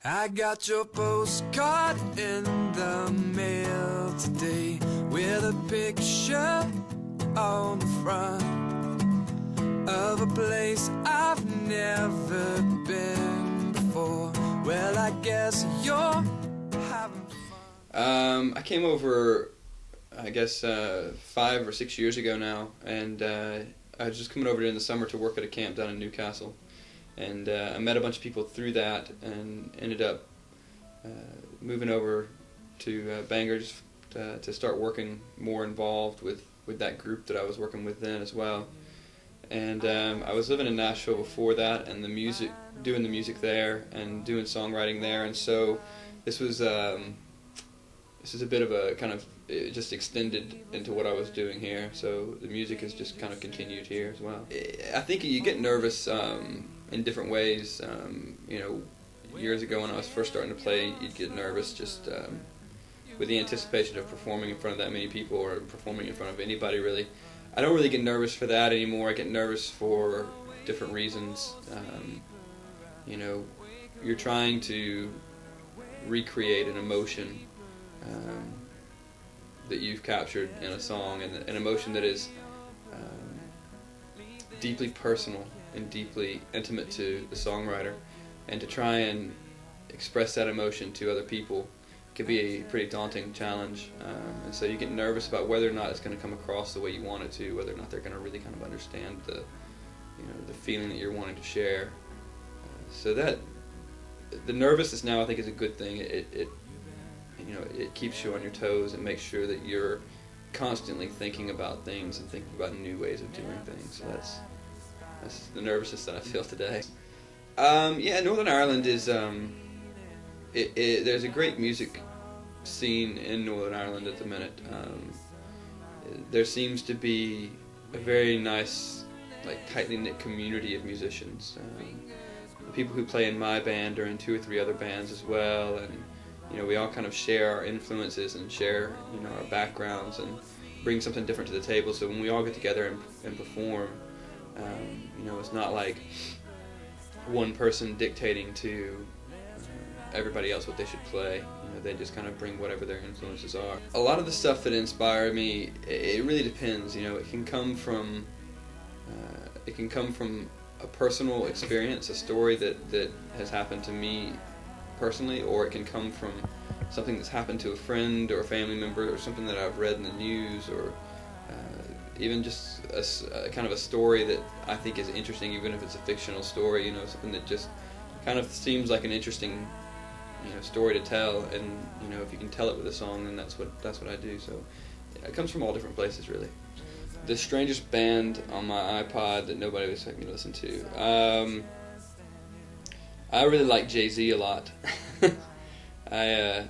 I got your postcard in the mail today with a picture on the front of a place I've never been before. Well, I guess you're having fun. I came over, I guess, 5 or 6 years ago now, and I was just coming over in the summer to work at a camp down in Newcastle. And I met a bunch of people through that and ended up moving over to Bangor just to start working more involved with that group that I was working with then as well. And I was living in Nashville before that, and doing the music there and doing songwriting there, and so this is a bit of a kind of, it just extended into what I was doing here, so the music has just kind of continued here as well. I think you get nervous in different ways. Years ago when I was first starting to play, you'd get nervous just with the anticipation of performing in front of that many people or performing in front of anybody really. I don't really get nervous for that anymore. I get nervous for different reasons. You're trying to recreate an emotion that you've captured in a song, and an emotion that is deeply personal and deeply intimate to the songwriter, and to try and express that emotion to other people can be a pretty daunting challenge, and so you get nervous about whether or not it's going to come across the way you want it to, whether or not they're going to really kind of understand the feeling that you're wanting to share. So that the nervousness now, I think, is a good thing. It keeps you on your toes and makes sure that you're constantly thinking about things and thinking about new ways of doing things. So that's the nervousness that I feel today. Northern Ireland is there's a great music scene in Northern Ireland at the minute. There seems to be a very nice, tightly knit community of musicians. The people who play in my band are in 2 or 3 other bands as well, and we all kind of share our influences and share our backgrounds and bring something different to the table. So when we all get together and perform, it's not like one person dictating to everybody else what they should play. They just kind of bring whatever their influences are. A lot of the stuff that inspire me, it really depends. It can come from a personal experience, a story that has happened to me personally, or it can come from something that's happened to a friend or a family member, or something that I've read in the news, or even just a kind of a story that I think is interesting, even if it's a fictional story. Something that just kind of seems like an interesting story to tell, and if you can tell it with a song, then that's what I do. So it comes from all different places, really. The strangest band on my iPod that nobody would expect me to listen to. I really like Jay-Z a lot. I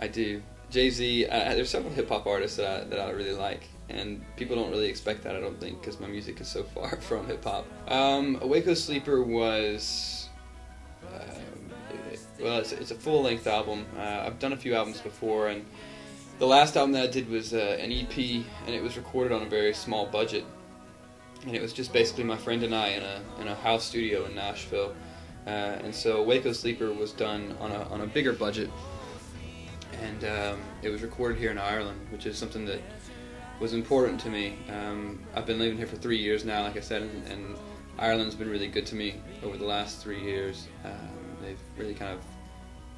do. Jay-Z. There's several hip hop artists that I really like, and people don't really expect that, I don't think, because my music is so far from hip hop. Waco Sleeper was. It's a full-length album. I've done a few albums before, and the last album that I did was an EP, and it was recorded on a very small budget. And it was just basically my friend and I in a house studio in Nashville. And so Waco Sleeper was done on a bigger budget, and it was recorded here in Ireland, which is something that was important to me. I've been living here for 3 years now, like I said, and Ireland's been really good to me over the last 3 years. They've really kind of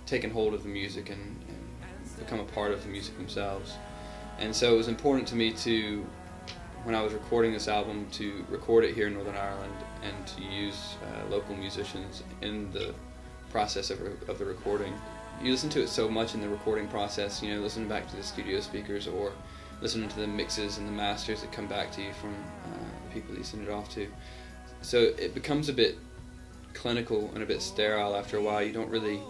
taken hold of the music and become a part of the music themselves. And so it was important to me to, when I was recording this album, to record it here in Northern Ireland and to use local musicians in the process of the recording. You listen to it so much in the recording process, listening back to the studio speakers or listening to the mixes and the masters that come back to you from the people that you send it off to. So it becomes a bit clinical and a bit sterile after a while. You don't really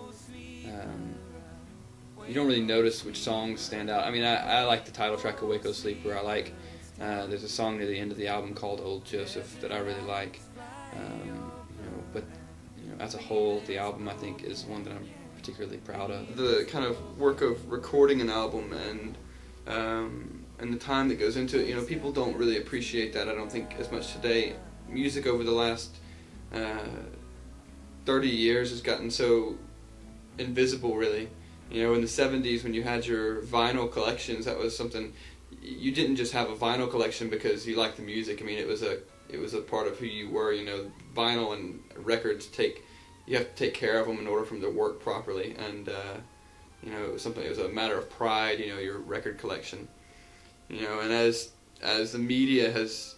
notice which songs stand out. I mean, I like the title track of Waco Sleeper. I like there's a song near the end of the album called Old Joseph that I really like. But as a whole, the album, I think, is one that I'm particularly proud of. The kind of work of recording an album and the time that goes into it, people don't really appreciate that, I don't think, as much today. Music over the last 30 years has gotten so invisible, really. You know, in the 70s when you had your vinyl collections, that was something, you didn't just have a vinyl collection because you liked the music. I mean, it was a part of who you were. You know, vinyl and records you have to take care of them in order for them to work properly, and you know, it was a matter of pride, you know, your record collection. You know, and as the media has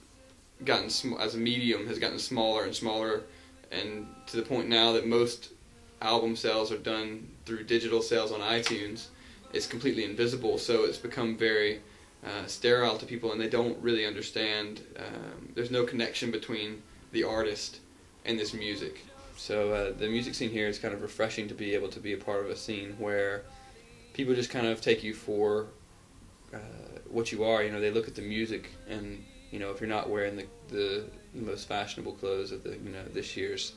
gotten, as a medium has gotten smaller and smaller, and to the point now that most album sales are done through digital sales on iTunes, it's completely invisible, so it's become very sterile to people, and they don't really understand. There's no connection between the artist and this music. So the music scene here is kind of refreshing to be able to be a part of a scene where people just kind of take you for what you are. You know, they look at the music, and you know, if you're not wearing the most fashionable clothes of this year's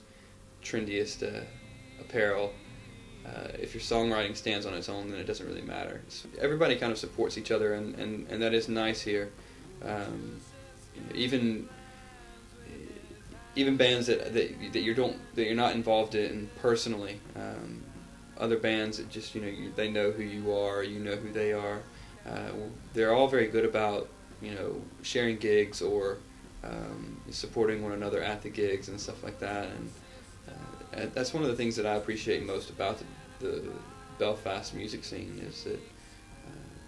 trendiest apparel, if your songwriting stands on its own, then it doesn't really matter. Everybody kind of supports each other, and that is nice here. Even bands that you're not involved in personally, other bands that just they know who you are, you know who they are. They're all very good about sharing gigs or supporting one another at the gigs and stuff like that, and that's one of the things that I appreciate most about the Belfast music scene, is that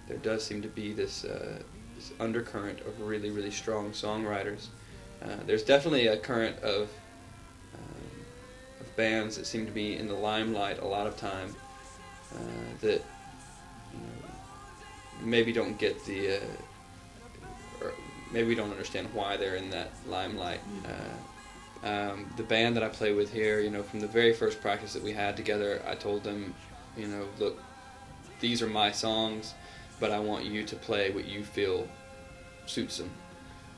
there does seem to be this undercurrent of really, really strong songwriters. There's definitely a current of bands that seem to be in the limelight a lot of time that maybe don't get or maybe we don't understand why they're in that limelight. The band that I play with here, from the very first practice that we had together, I told them, look, these are my songs, but I want you to play what you feel suits them.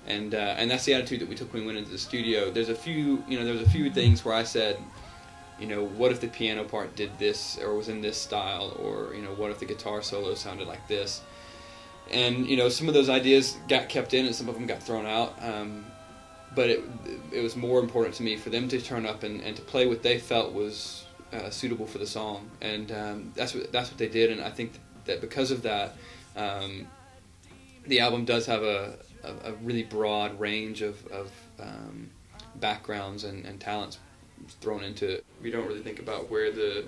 And that's the attitude that we took when we went into the studio. There was a few things where I said, what if the piano part did this, or was in this style, or what if the guitar solo sounded like this? And some of those ideas got kept in, and some of them got thrown out. But it was more important to me for them to turn up and to play what they felt was suitable for the song, and that's what they did. And I think that because of that, the album does have a really broad range of backgrounds and talents thrown into it. We don't really think about where the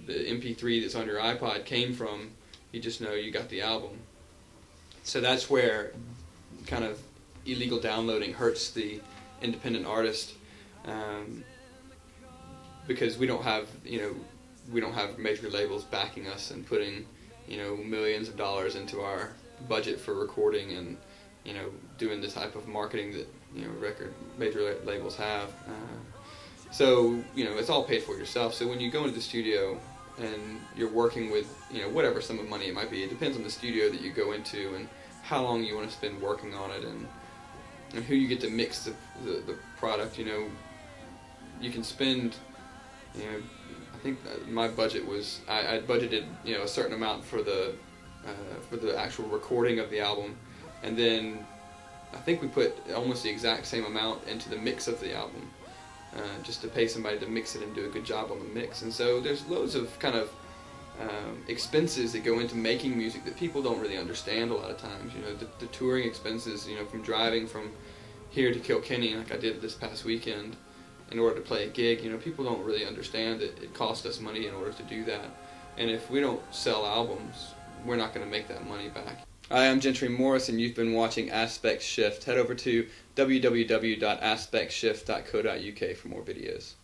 MP3 that's on your iPod came from. You just know you got the album. So that's where kind of illegal downloading hurts the independent artist, because we don't have major labels backing us and putting millions of dollars into our budget for recording and doing the type of marketing that major labels have. So it's all paid for yourself. So when you go into the studio and you're working with whatever sum of money it might be, it depends on the studio that you go into and how long you want to spend working on it, and who you get to mix the product. You can spend, I think my budget was, I budgeted a certain amount for the actual recording of the album, and then I think we put almost the exact same amount into the mix of the album, just to pay somebody to mix it and do a good job on the mix. And so there's loads of kind of expenses that go into making music that people don't really understand a lot of times. The touring expenses, from driving from here to Kilkenny, like I did this past weekend, in order to play a gig. People don't really understand that it costs us money in order to do that. And if we don't sell albums, we're not going to make that money back. Hi, I'm Gentry Morris, and you've been watching Aspectshift. Head over to www.aspectshift.co.uk for more videos.